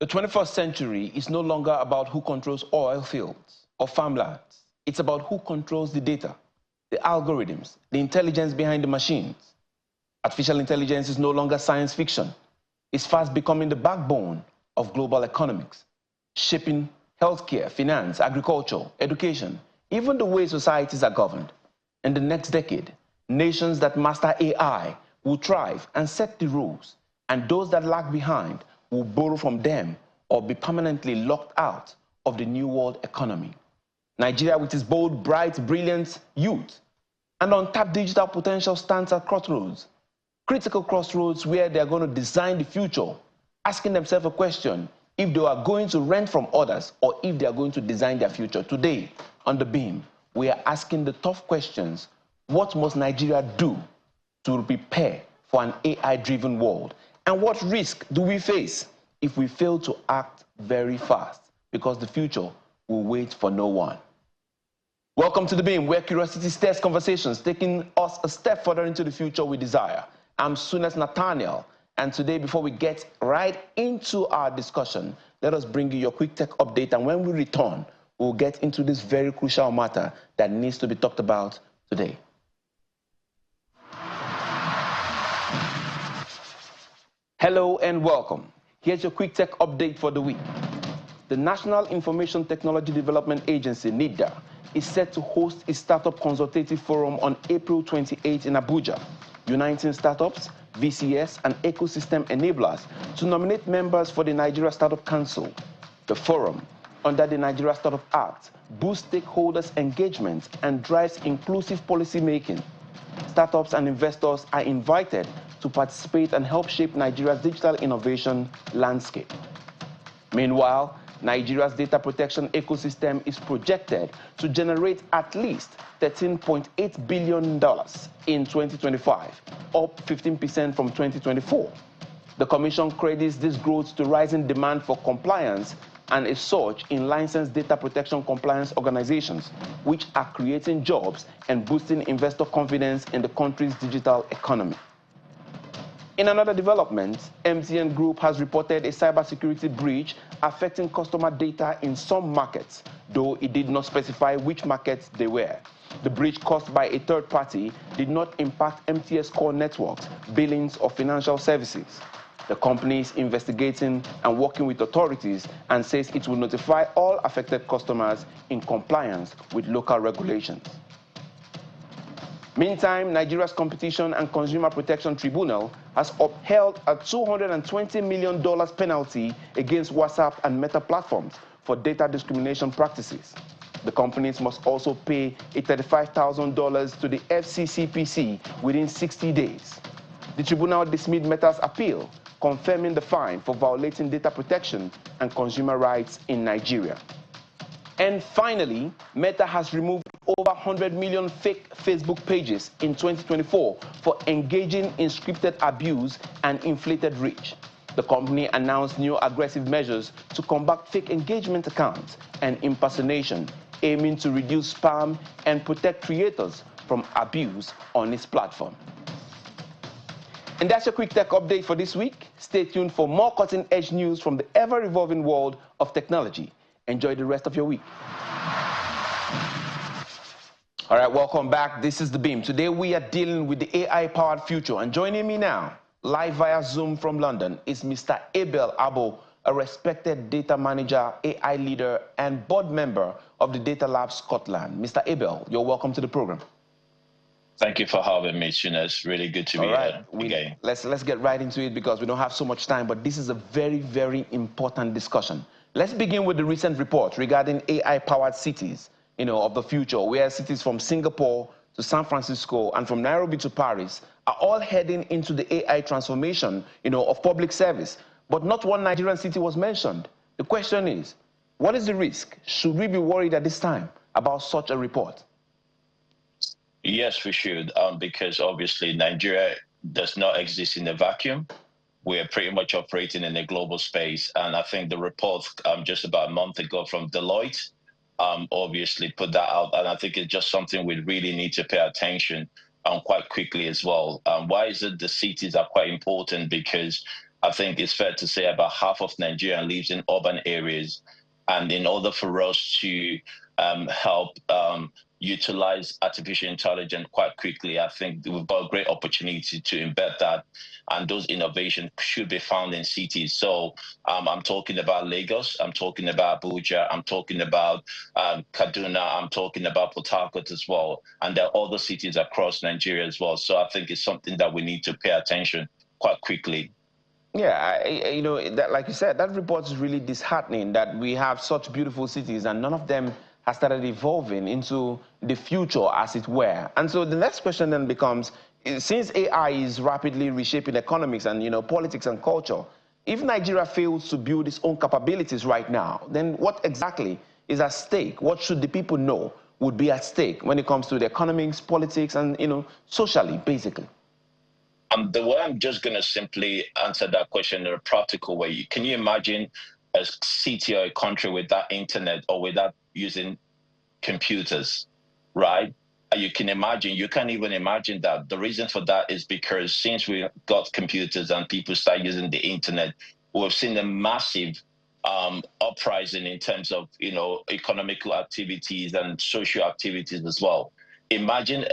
The 21st century is no longer about who controls oil fields or farmlands. It's about who controls the data, the algorithms, the intelligence behind the machines. Artificial intelligence is no longer science fiction. It's fast becoming the backbone of global economics, shaping healthcare, finance, agriculture, education, even the way societies are governed. In the next decade, nations that master AI will thrive and set the rules, and those that lag behind will borrow from them or be permanently locked out of the new world economy. Nigeria, with its bold, bright, brilliant youth and untapped digital potential, stands at crossroads, critical crossroads where they are going to design the future, asking themselves a question if they are going to rent from others or if they are going to design their future. Today, on The Beam, we are asking the tough questions. What must Nigeria do to prepare for an AI-driven world? And what risk do we face if we fail to act very fast? Because the future will wait for no one. Welcome to The Beam, where curiosity stirs conversations, taking us a step further into the future we desire. I'm Sunes Nathaniel, and today, before we get right into our discussion, let us bring you your quick tech update, and when we return, we'll get into this very crucial matter that needs to be talked about today. Hello and welcome. Here's your quick tech update for the week. The National Information Technology Development Agency, NIDA, is set to host a startup consultative forum on April 28 in Abuja, uniting startups, VCS, and ecosystem enablers to nominate members for the Nigeria Startup Council. The forum, under the Nigeria Startup Act, boosts stakeholders' engagement and drives inclusive policy making. Startups and investors are invited to participate and help shape Nigeria's digital innovation landscape. Meanwhile, Nigeria's data protection ecosystem is projected to generate at least $13.8 billion in 2025, up 15% from 2024. The Commission credits this growth to rising demand for compliance and a surge in licensed data protection compliance organizations, which are creating jobs and boosting investor confidence in the country's digital economy. In another development, MTN Group has reported a cybersecurity breach affecting customer data in some markets, though it did not specify which markets they were. The breach caused by a third party did not impact MTN's core networks, billings, or financial services. The company is investigating and working with authorities and says it will notify all affected customers in compliance with local regulations. Meantime, Nigeria's Competition and Consumer Protection Tribunal has upheld a $220 million penalty against WhatsApp and Meta platforms for data discrimination practices. The companies must also pay a $35,000 to the FCCPC within 60 days. The tribunal dismissed Meta's appeal, confirming the fine for violating data protection and consumer rights in Nigeria. And finally, Meta has removed over 100 million fake Facebook pages in 2024 for engaging in scripted abuse and inflated reach. The company announced new aggressive measures to combat fake engagement accounts and impersonation, aiming to reduce spam and protect creators from abuse on its platform. And that's your quick tech update for this week. Stay tuned for more cutting-edge news from the ever-evolving world of technology. Enjoy the rest of your week. All right, welcome back. This is The Beam. Today we are dealing with the AI-powered future. And joining me now, live via Zoom from London, is Mr. Abel Abo, a respected data manager, AI leader, and board member of the Data Lab Scotland. Mr. Abel, you're welcome to the program. Thank you for having me, Tunes. Really good to be here again. Let's get right into it because we don't have so much time, but this is a very, very important discussion. Let's begin with the recent report regarding AI-powered cities, of the future, where cities from Singapore to San Francisco and from Nairobi to Paris are all heading into the AI transformation, of public service. But not one Nigerian city was mentioned. The question is, what is the risk? Should we be worried at this time about such a report? Yes, we should, because obviously Nigeria does not exist in a vacuum. We're pretty much operating in a global space. And I think the report just about a month ago from Deloitte obviously put that out. And I think it's just something we really need to pay attention quite quickly as well. Why is it the cities are quite important? Because I think it's fair to say about half of Nigeria lives in urban areas. And in order for us to help utilize artificial intelligence quite quickly, I think we've got a great opportunity to embed that. And those innovations should be found in cities. So I'm talking about Lagos, I'm talking about Abuja, I'm talking about Kaduna, I'm talking about Port Harcourt as well. And there are other cities across Nigeria as well. So I think it's something that we need to pay attention quite quickly. Yeah, that, like you said, that report is really disheartening that we have such beautiful cities and none of them has started evolving into the future, as it were. And so the next question then becomes, since AI is rapidly reshaping economics and, politics and culture, if Nigeria fails to build its own capabilities right now, then what exactly is at stake? What should the people know would be at stake when it comes to the economics, politics, and, socially, basically? The way I'm just going to simply answer that question in a practical way. Can you imagine a city or a country without internet or without using computers, right? You can't even imagine that. The reason for that is because since we got computers and people start using the internet, we've seen a massive uprising in terms of, economical activities and social activities as well. Imagine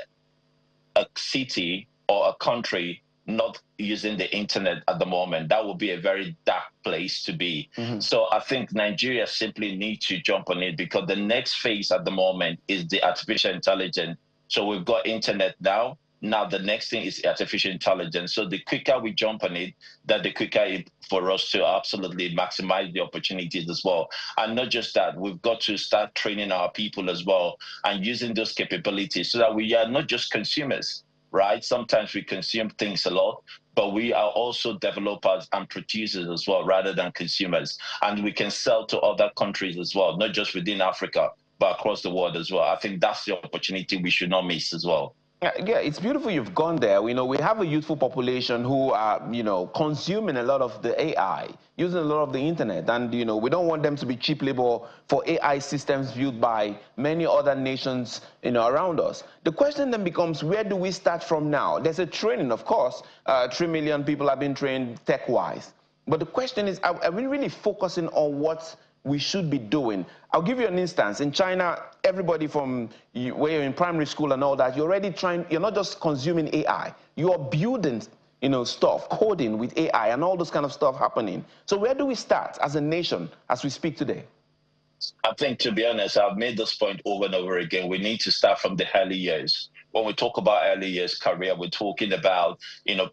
a city or a country not using the internet at the moment. That would be a very dark place to be. So I think Nigeria simply needs to jump on it because the next phase at the moment is the artificial intelligence. So we've got internet now. Now the next thing is artificial intelligence. So the quicker we jump on it, that the quicker it for us to absolutely maximize the opportunities as well. And not just that, we've got to start training our people as well and using those capabilities so that we are not just consumers, right? Sometimes we consume things a lot, but we are also developers and producers as well, rather than consumers. And we can sell to other countries as well, not just within Africa, but across the world as well. I think that's the opportunity we should not miss as well. Yeah, it's beautiful you've gone there. We have a youthful population who are, consuming a lot of the AI, using a lot of the internet. And, we don't want them to be cheap labor for AI systems built by many other nations, around us. The question then becomes, where do we start from now? There's a training, of course. 3 million people have been trained tech-wise. But the question is, are we really focusing on what we should be doing? I'll give you an instance. In China, everybody from where you're in primary school and all that, you're not just consuming AI, you're building, stuff, coding with AI and all those kind of stuff happening. So where do we start as a nation as we speak today? I think, to be honest, I've made this point over and over again. We need to start from the early years. When we talk about early years career, we're talking about,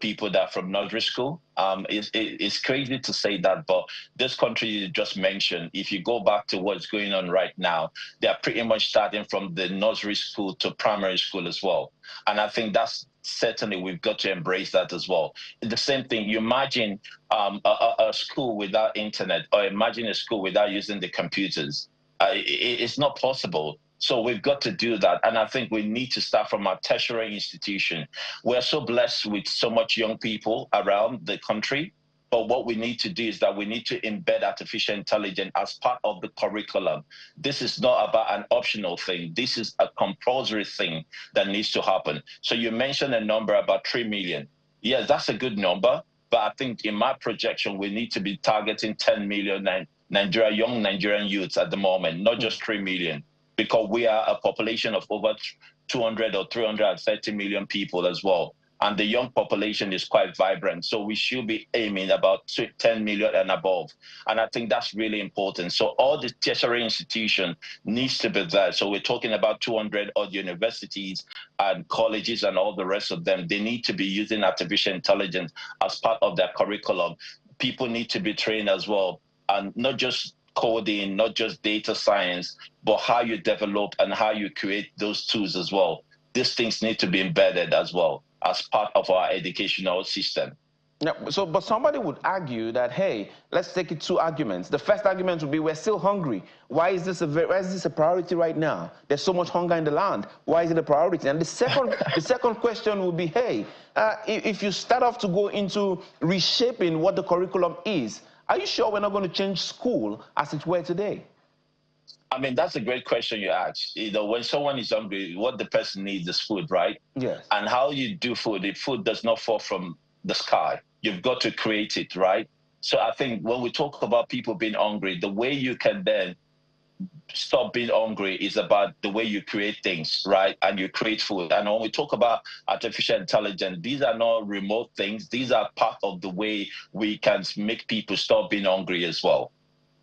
people that are from nursery school. It's crazy to say that, but this country you just mentioned, if you go back to what's going on right now, they're pretty much starting from the nursery school to primary school as well. And I think that's certainly we've got to embrace that as well. The same thing, you imagine a school without internet, or imagine a school without using the computers. It's not possible. So we've got to do that. And I think we need to start from our tertiary institution. We're so blessed with so much young people around the country. But what we need to do is that we need to embed artificial intelligence as part of the curriculum. This is not about an optional thing. This is a compulsory thing that needs to happen. So you mentioned a number about 3 million. Yes, that's a good number. But I think in my projection, we need to be targeting 10 million young Nigerian youths at the moment, not just 3 million. Because we are a population of over 200 or 330 million people as well. And the young population is quite vibrant. So we should be aiming about 10 million and above. And I think that's really important. So all the tertiary institution needs to be there. So we're talking about 200 odd universities and colleges and all the rest of them. They need to be using artificial intelligence as part of their curriculum. People need to be trained as well. And not just coding, not just data science, but how you develop and how you create those tools as well. These things need to be embedded as well as part of our educational system. Yeah, but somebody would argue that, hey, let's take it two arguments. The first argument would be, we're still hungry. Why is this a priority right now? There's so much hunger in the land. Why is it a priority? And the second question would be, hey, if you start off to go into reshaping what the curriculum is, are you sure we're not going to change school as it were today? I mean, that's a great question you asked. When someone is hungry, what the person needs is food, right? Yes. And how you do food, if food does not fall from the sky, you've got to create it, right? So I think when we talk about people being hungry, the way you can then stop being hungry is about the way you create things, right? And you create food. And when we talk about artificial intelligence, these are not remote things. These are part of the way we can make people stop being hungry as well.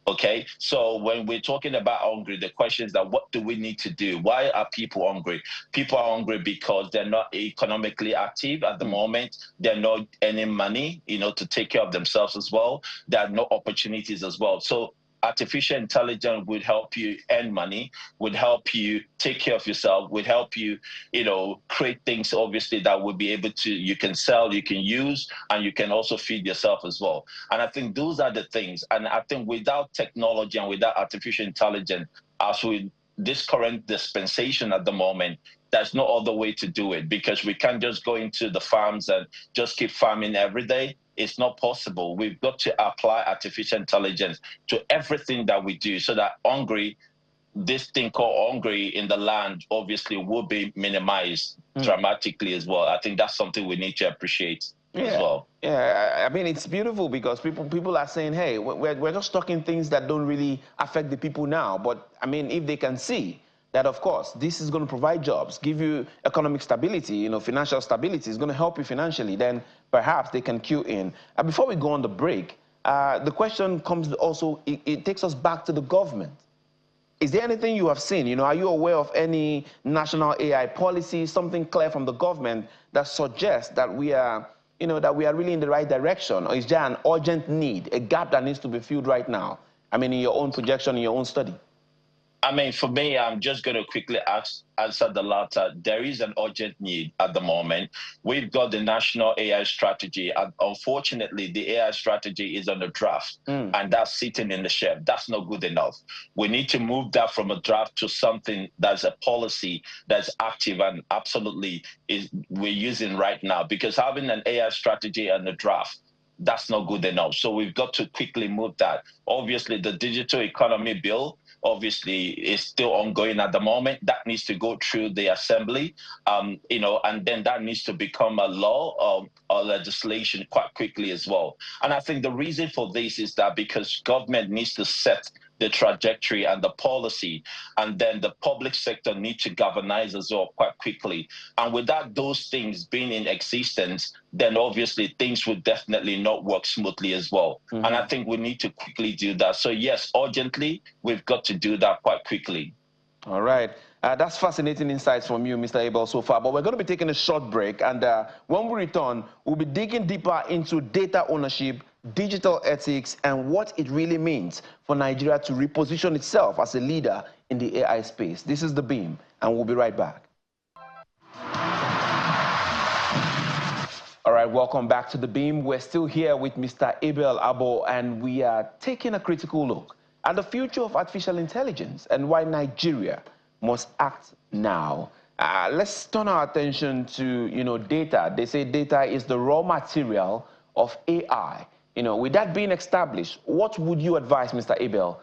Okay, so when we're talking about hungry, the question is that what do we need to do? Why are people hungry? People are hungry because they're not economically active at the moment. They're not earning money, to take care of themselves as well. There are no opportunities as well. So artificial intelligence would help you earn money, would help you take care of yourself, would help you, create things obviously that would be able to, you can sell, you can use, and you can also feed yourself as well. And I think those are the things. And I think without technology and without artificial intelligence, as with this current dispensation at the moment, there's no other way to do it, because we can't just go into the farms and just keep farming every day. It's not possible. We've got to apply artificial intelligence to everything that we do so that this thing called hungry in the land obviously will be minimized dramatically as well. I think that's something we need to appreciate as well. Yeah, I mean, it's beautiful because people are saying, hey, we're just talking things that don't really affect the people now. But I mean, if they can see that, of course, this is going to provide jobs, give you economic stability, financial stability, is going to help you financially, then perhaps they can cue in. And before we go on the break, the question comes also, it takes us back to the government. Is there anything you have seen? Are you aware of any national AI policy, something clear from the government that suggests that we are, that we are really in the right direction? Or is there an urgent need, a gap that needs to be filled right now? I mean, in your own projection, in your own study. I mean, for me, I'm just going to quickly answer the latter. There is an urgent need at the moment. We've got the national AI strategy. And unfortunately, the AI strategy is on the draft, and that's sitting in the shelf. That's not good enough. We need to move that from a draft to something that's a policy that's active and absolutely we're using right now. Because having an AI strategy and a draft, that's not good enough. So we've got to quickly move that. Obviously, the digital economy bill, obviously, is still ongoing at the moment. That needs to go through the assembly, and then that needs to become a law or legislation quite quickly as well. And I think the reason for this is that because government needs to set the trajectory and the policy, and then the public sector needs to galvanize as well quite quickly. And without those things being in existence, then obviously things would definitely not work smoothly as well. And I think we need to quickly do that. So yes, urgently, we've got to do that quite quickly. All right. That's fascinating insights from you, Mr. Abel, so far. But we're going to be taking a short break. And when we return, we'll be digging deeper into data ownership, digital ethics, and what it really means for Nigeria to reposition itself as a leader in the AI space. This is The Beam, and we'll be right back. All right, welcome back to The Beam. We're still here with Mr. Abel Abo, and we are taking a critical look at the future of artificial intelligence and why Nigeria must act now. Let's turn our attention to, data. They say data is the raw material of AI. With that being established, what would you advise, Mr. Abel,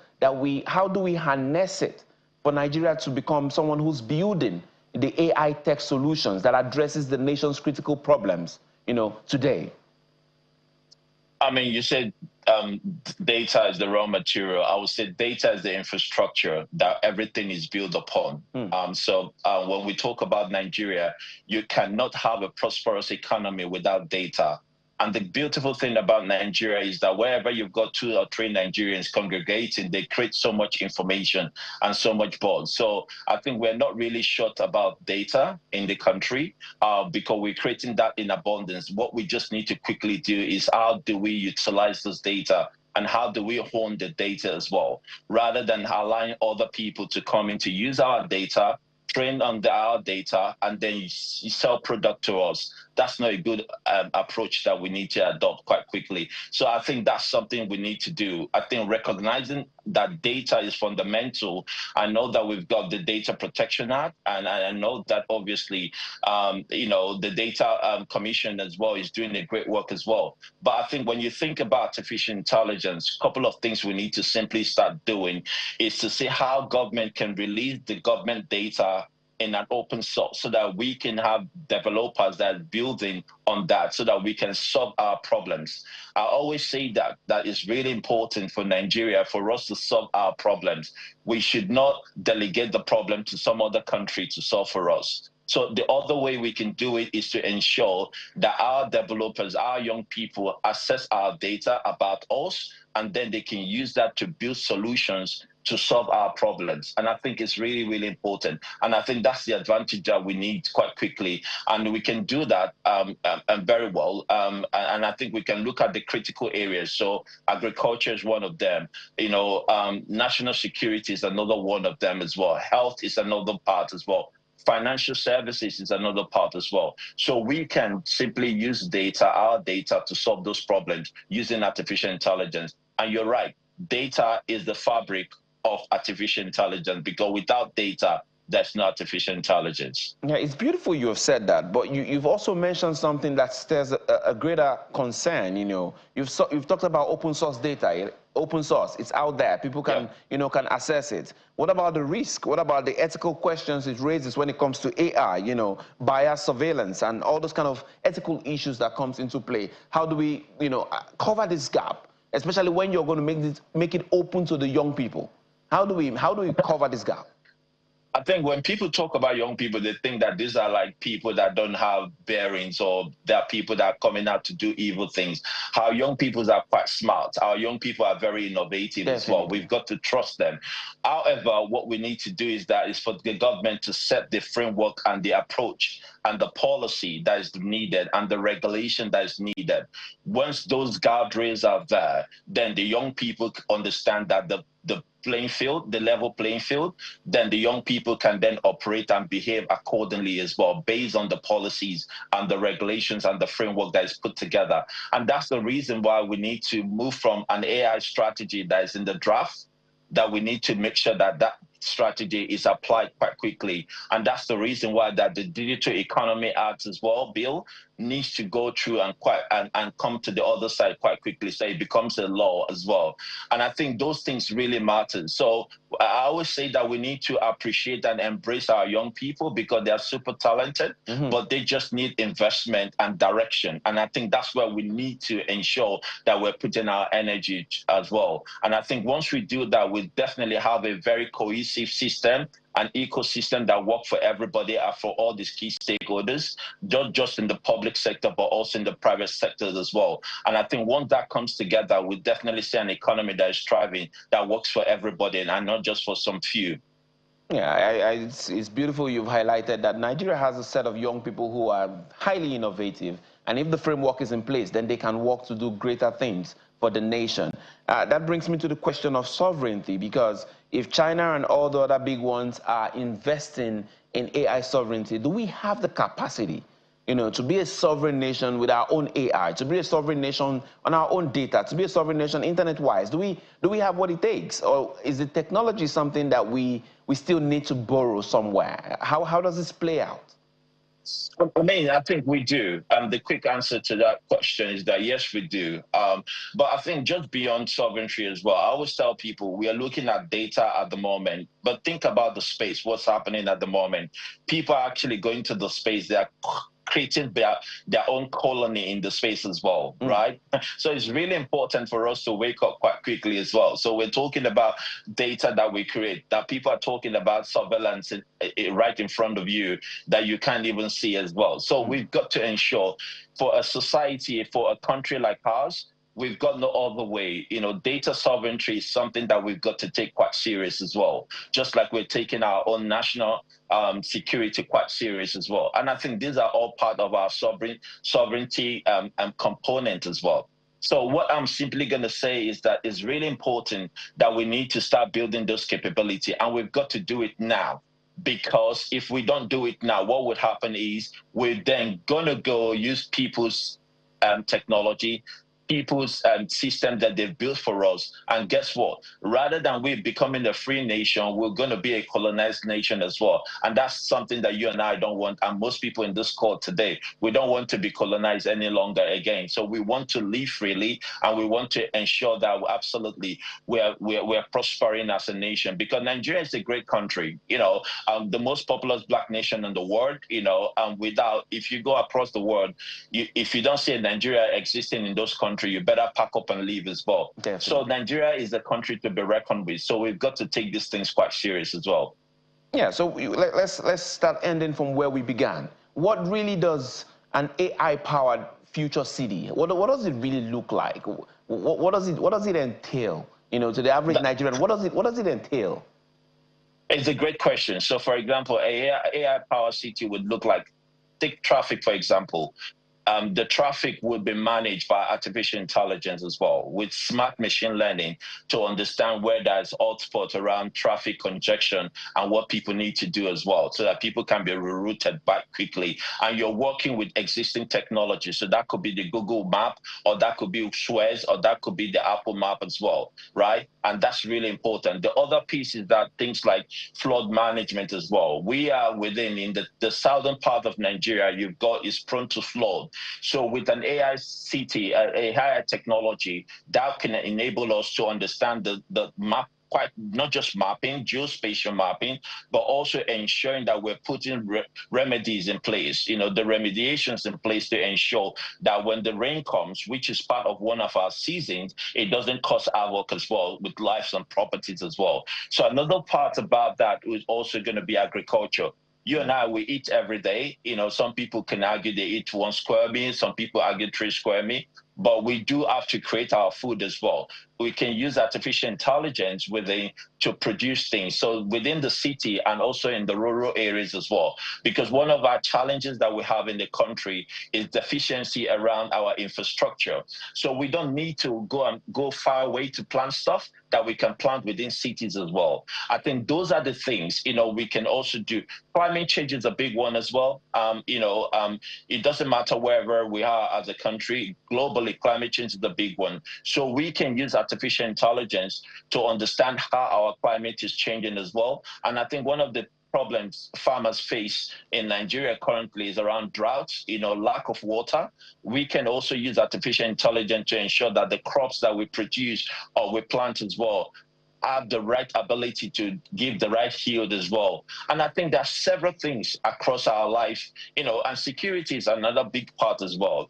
how do we harness it for Nigeria to become someone who's building the AI tech solutions that addresses the nation's critical problems, today? I mean, you said data is the raw material. I would say data is the infrastructure that everything is built upon. So when we talk about Nigeria, you cannot have a prosperous economy without data. And the beautiful thing about Nigeria is that wherever you've got 2 or 3 Nigerians congregating, they create so much information and so much buzz. So I think we're not really short about data in the country because we're creating that in abundance. What we just need to quickly do is how do we utilize this data and how do we hone the data as well, rather than allowing other people to come in to use our data, train on our data, and then you sell product to us. That's not a good approach that we need to adopt quite quickly. So I think that's something we need to do. I think recognizing that data is fundamental. I know that we've got the Data Protection Act, and I know that obviously, the Data Commission as well is doing a great work as well. But I think when you think about artificial intelligence, a couple of things we need to simply start doing is to see how government can release the government data in an open source so that we can have developers that are building on that so that we can solve our problems. I always say that is really important for Nigeria, for us to solve our problems. We should not delegate the problem to some other country to solve for us. So the other way we can do it is to ensure that our developers, our young people access our data about us, and then they can use that to build solutions to solve our problems. And I think it's really, really important. And I think that's the advantage that we need quite quickly. And we can do that very well. And I think we can look at the critical areas. So agriculture is one of them. National security is another one of them as well. Health is another part as well. Financial services is another part as well. So we can simply use our data to solve those problems using artificial intelligence. And you're right, data is the fabric of artificial intelligence, because without data, there's no artificial intelligence. Yeah, it's beautiful you have said that, but you've also mentioned something that stirs a greater concern. You've talked about open source data. Open source, it's out there. People can, can access it. What about the risk? What about the ethical questions it raises when it comes to AI, bias surveillance and all those kind of ethical issues that comes into play? How do we, cover this gap, especially when you're going to make it open to the young people? How do we cover this gap? I think when people talk about young people, they think that these are like people that don't have bearings, or they're people that are coming out to do evil things. Our young people are quite smart. Our young people are very innovative as well. We've got to trust them. However, what we need to do is for the government to set the framework and the approach and the policy that is needed and the regulation that is needed. Once those guardrails are there, then the young people understand that the playing field, the level playing field, then the young people can then operate and behave accordingly as well, based on the policies and the regulations and the framework that is put together. And that's the reason why we need to move from an AI strategy that is in the draft, that we need to make sure that that strategy is applied quite quickly. And that's the reason why that the Digital Economy Act as well, bill, needs to go through and come to the other side quite quickly, so it becomes a law as well. And I think those things really matter. So I always say that we need to appreciate and embrace our young people, because they are super talented, but they just need investment and direction. And I think that's where we need to ensure that we're putting our energy as well. And I think once we do that, we definitely have a very cohesive system, an ecosystem that works for everybody and for all these key stakeholders, not just in the public sector, but also in the private sectors as well. And I think once that comes together, we definitely see an economy that is thriving, that works for everybody and not just for some few. Yeah, it's beautiful you've highlighted that Nigeria has a set of young people who are highly innovative, and if the framework is in place, then they can work to do greater things for the nation. That brings me to the question of sovereignty, because if China and all the other big ones are investing in AI sovereignty, do we have the capacity, to be a sovereign nation with our own AI, to be a sovereign nation on our own data, to be a sovereign nation internet-wise? Do we have what it takes, or is the technology something that we still need to borrow somewhere? How does this play out? I mean, I think we do. And the quick answer to that question is that yes, we do. But I think just beyond sovereignty as well, I always tell people we are looking at data at the moment, but think about the space, what's happening at the moment. People are actually going to the space. They are creating their own colony in the space as well, right? So it's really important for us to wake up quite quickly as well. So we're talking about data that we create, that people are talking about surveillance right in front of you that you can't even see as well. So we've got to ensure, for a society, for a country like ours, we've got no other way. Data sovereignty is something that we've got to take quite serious as well, just like we're taking our own national security quite serious as well. And I think these are all part of our sovereignty component as well. So what I'm simply going to say is that it's really important that we need to start building those capability, and we've got to do it now. Because if we don't do it now, what would happen is we're then going to go use people's technology, people's system that they've built for us. And guess what? Rather than we becoming a free nation, we're going to be a colonized nation as well. And that's something that you and I don't want. And most people in this court today, we don't want to be colonized any longer again. So we want to live freely, and we want to ensure that we're prospering as a nation, because Nigeria is a great country, the most populous black nation in the world, if you go across the world, if you don't see Nigeria existing in those countries, you better pack up and leave as well. Definitely. So Nigeria is a country to be reckoned with. So we've got to take these things quite serious as well. Yeah, so let's start ending from where we began. What really does an AI-powered future city, what does it really look like? What does it entail? To the average Nigerian, what does it entail? It's a great question. So, for example, AI-powered city would look like, take traffic, for example. The traffic would be managed by artificial intelligence as well, with smart machine learning to understand where there's hotspots around traffic congestion and what people need to do as well, so that people can be rerouted back quickly. And you're working with existing technology. So that could be the Google map, or that could be Suez, or that could be the Apple map as well, right? And that's really important. The other piece is that things like flood management as well. We are in the southern part of Nigeria, is prone to flood. So with an AI city, AI technology, that can enable us to understand the map, not just mapping, geospatial mapping, but also ensuring that we're putting remedies in place, the remediations in place to ensure that when the rain comes, which is part of one of our seasons, it doesn't cause havoc as well with lives and properties as well. So another part about that is also going to be agriculture. You and I, we eat every day. Some people can argue they eat 1 square meal, some people argue 3 square meal, but we do have to create our food as well. We can use artificial intelligence to produce things. So within the city and also in the rural areas as well, because one of our challenges that we have in the country is deficiency around our infrastructure. So we don't need to go far away to plant stuff that we can plant within cities as well. I think those are the things, we can also do. Climate change is a big one as well. It doesn't matter wherever we are as a country. Globally, climate change is the big one. So we can use artificial intelligence to understand how our climate is changing as well. And I think one of the problems farmers face in Nigeria currently is around droughts, lack of water. We can also use artificial intelligence to ensure that the crops that we produce or we plant as well have the right ability to give the right yield as well. And I think there are several things across our life, and security is another big part as well.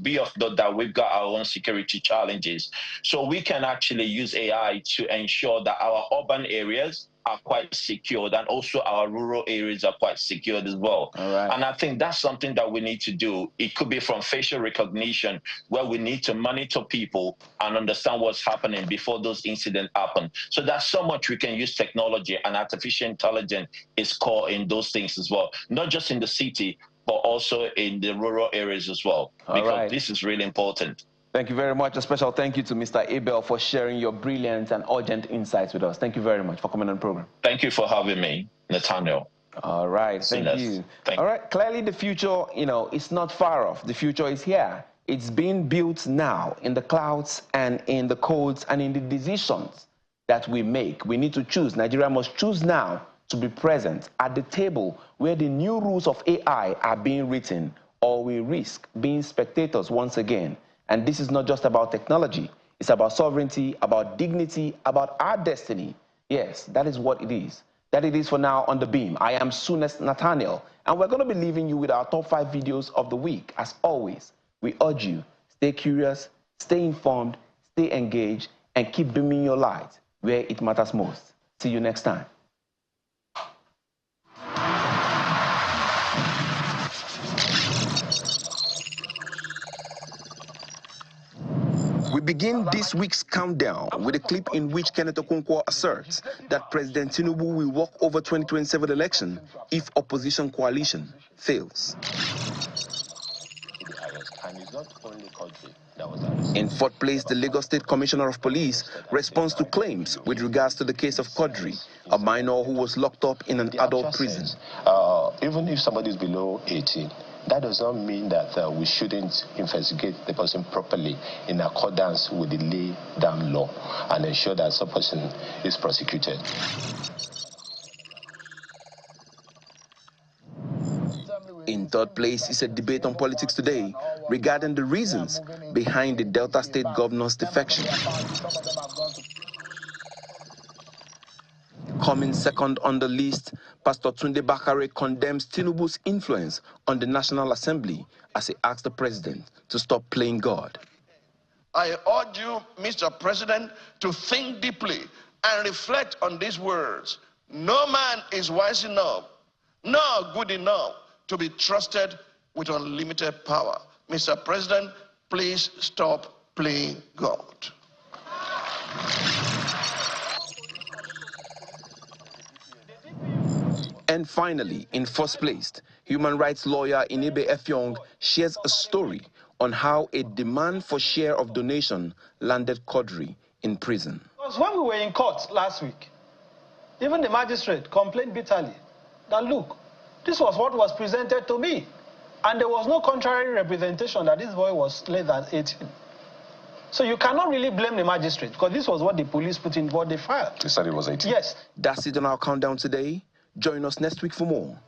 Be of note that we've got our own security challenges. So we can actually use AI to ensure that our urban areas are quite secured, and also our rural areas are quite secured as well. All right. And I think that's something that we need to do. It could be from facial recognition, where we need to monitor people and understand what's happening before those incidents happen. So there's so much we can use technology, and artificial intelligence is core in those things as well, not just in the city, but also in the rural areas as well, because this is really important. Thank you very much. A special thank you to Mr. Abel for sharing your brilliant and urgent insights with us. Thank you very much for coming on the program. Thank you for having me, Nathaniel. All right, thank you. All right, clearly the future, it's not far off. The future is here. It's being built now in the clouds and in the codes and in the decisions that we make. We need to choose. Nigeria must choose now to be present at the table where the new rules of AI are being written, or we risk being spectators once again. And this is not just about technology. It's about sovereignty, about dignity, about our destiny. Yes, that is what it is. That it is for now on The Beam. I am Soonest Nathaniel, and we're going to be leaving you with our top 5 videos of the week. As always, we urge you, stay curious, stay informed, stay engaged, and keep beaming your light where it matters most. See you next time. We begin this week's countdown with a clip in which Kenneth Okonkwo asserts that President Tinubu will walk over 2027 election if opposition coalition fails. In fourth place, the Lagos State Commissioner of Police responds to claims with regards to the case of Quadri, a minor who was locked up in an adult prison. Even if somebody is below 18, That does not mean that we shouldn't investigate the person properly in accordance with the laid down law and ensure that such person is prosecuted. In third place is a debate on Politics Today regarding the reasons behind the Delta State governor's defection. Coming second on the list, Pastor Tunde Bakare condemns Tinubu's influence on the National Assembly as he asks the president to stop playing God. I urge you, Mr. President, to think deeply and reflect on these words. No man is wise enough, nor good enough to be trusted with unlimited power. Mr. President, please stop playing God. And finally, in first place, human rights lawyer Inebe Efyong shares a story on how a demand for share of donation landed Quadri in prison. Because when we were in court last week, even the magistrate complained bitterly that, look, this was what was presented to me. And there was no contrary representation that this boy was less than 18. So you cannot really blame the magistrate, because this was what the police put in what they filed. They said it was 18? Yes. That's it on our countdown today. Join us next week for more.